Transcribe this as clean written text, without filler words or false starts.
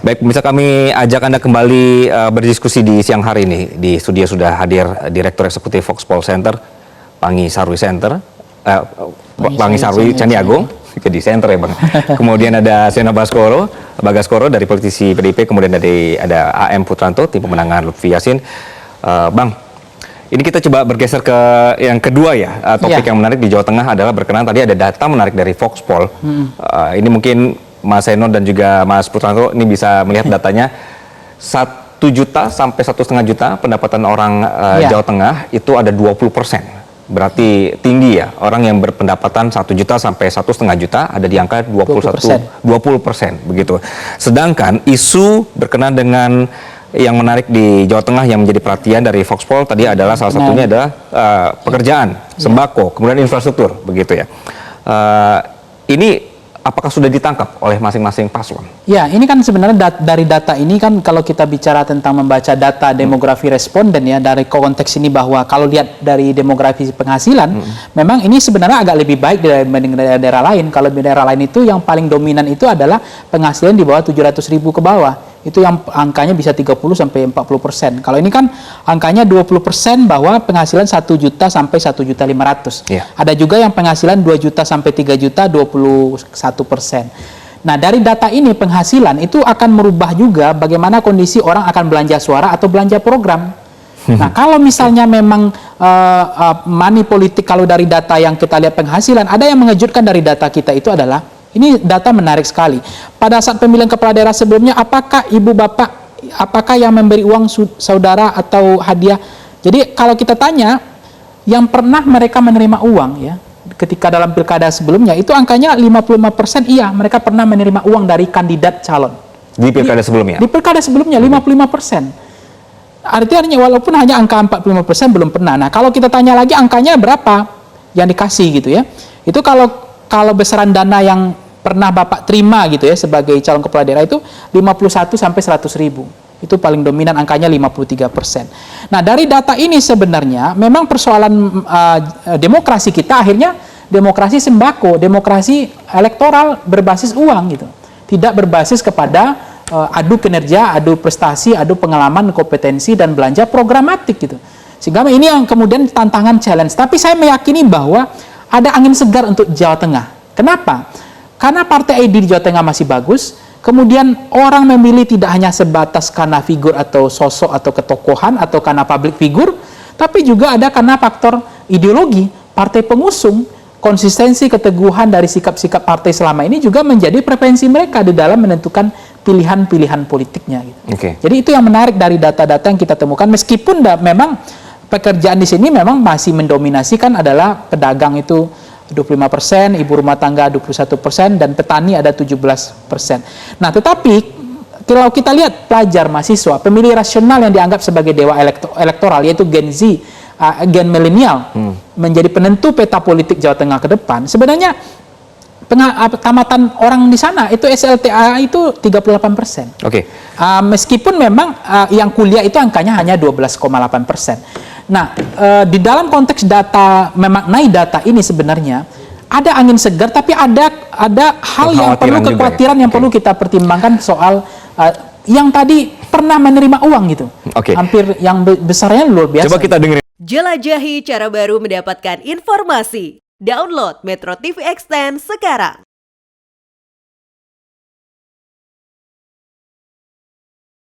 Baik, pemirsa, kami ajak Anda kembali berdiskusi di siang hari ini. Di studio sudah hadir Direktur Eksekutif Voxpol Center, Pangi Sarwi Center, Pangi Sarwi Candi Agung, jadi center ya Bang. Kemudian ada Sena Bagaskoro dari politisi PDIP, kemudian ada AM Putranto, tim pemenangan Lutfi Yassin. Bang, ini kita coba bergeser ke yang kedua ya, topik yang menarik di Jawa Tengah adalah berkenaan tadi ada data menarik dari Voxpol. Ini mungkin Mas Seno dan juga Mas Putranto ini bisa melihat datanya 1 juta sampai 1,5 juta pendapatan orang Jawa Tengah itu ada 20%. Berarti tinggi ya, orang yang berpendapatan 1 juta sampai 1,5 juta ada di angka 20% begitu. Sedangkan isu berkenaan dengan yang menarik di Jawa Tengah yang menjadi perhatian dari Voxpol tadi adalah salah satunya adalah pekerjaan, sembako, kemudian infrastruktur begitu ya. Ini apakah sudah ditangkap oleh masing-masing paslon? Ya, ini kan sebenarnya dari data ini kan kalau kita bicara tentang membaca data demografi responden ya, dari konteks ini bahwa kalau lihat dari demografi penghasilan, memang ini sebenarnya agak lebih baik dibanding daerah lain. Kalau di daerah lain itu yang paling dominan itu adalah penghasilan di bawah 700.000 ke bawah. Itu yang angkanya bisa 30-40%. Kalau ini kan angkanya 20% bahwa penghasilan 1 juta sampai 1.500.000. Ada juga yang penghasilan 2 juta sampai 3 juta 21%. Nah, dari data ini penghasilan itu akan merubah juga bagaimana kondisi orang akan belanja suara atau belanja program. Nah, kalau misalnya memang money politik, kalau dari data yang kita lihat penghasilan, ada yang mengejutkan dari data kita itu adalah ini data menarik sekali. Pada saat pemilihan kepala daerah sebelumnya, apakah ibu bapak, apakah yang memberi uang saudara atau hadiah? Jadi kalau kita tanya, yang pernah mereka menerima uang ya, ketika dalam pilkada sebelumnya, itu angkanya 55% iya, mereka pernah menerima uang dari kandidat calon. Di pilkada sebelumnya? Di pilkada sebelumnya, 55%. Artinya walaupun hanya angka 45% belum pernah. Nah, kalau kita tanya lagi angkanya berapa yang dikasih gitu ya, itu kalau besaran dana yang pernah Bapak terima gitu ya sebagai calon kepala daerah itu 51 sampai 100.000. Itu paling dominan angkanya 53%. Nah, dari data ini sebenarnya memang persoalan demokrasi kita akhirnya demokrasi sembako, demokrasi elektoral berbasis uang gitu. Tidak berbasis kepada adu kinerja, adu prestasi, adu pengalaman, kompetensi dan belanja programatik gitu. Sehingga ini yang kemudian tantangan challenge. Tapi saya meyakini bahwa ada angin segar untuk Jawa Tengah. Kenapa? Karena partai ID di Jawa Tengah masih bagus, kemudian orang memilih tidak hanya sebatas karena figur atau sosok atau ketokohan atau karena public figure, tapi juga ada karena faktor ideologi, partai pengusung, konsistensi, keteguhan dari sikap-sikap partai selama ini juga menjadi preferensi mereka di dalam menentukan pilihan-pilihan politiknya. Gitu. Jadi itu yang menarik dari data-data yang kita temukan, meskipun memang pekerjaan di sini memang masih mendominasikan adalah pedagang itu 25%, ibu rumah tangga 21%, dan petani ada 17%. Nah, tetapi kalau kita lihat pelajar, mahasiswa, pemilih rasional yang dianggap sebagai dewa elektoral, yaitu Gen Z, gen milenial, menjadi penentu peta politik Jawa Tengah ke depan, sebenarnya tamatan orang di sana itu SLTA itu 38%. Meskipun memang yang kuliah itu angkanya hanya 12,8%. Nah, di dalam konteks data, memaknai data ini sebenarnya ada angin segar, tapi ada hal yang perlu, kekhawatiran yang perlu kita pertimbangkan soal yang tadi pernah menerima uang gitu. Hampir yang besarnya luar biasa. Coba kita dengerin. Jelajahi cara baru mendapatkan informasi. Download Metro TV Extend sekarang.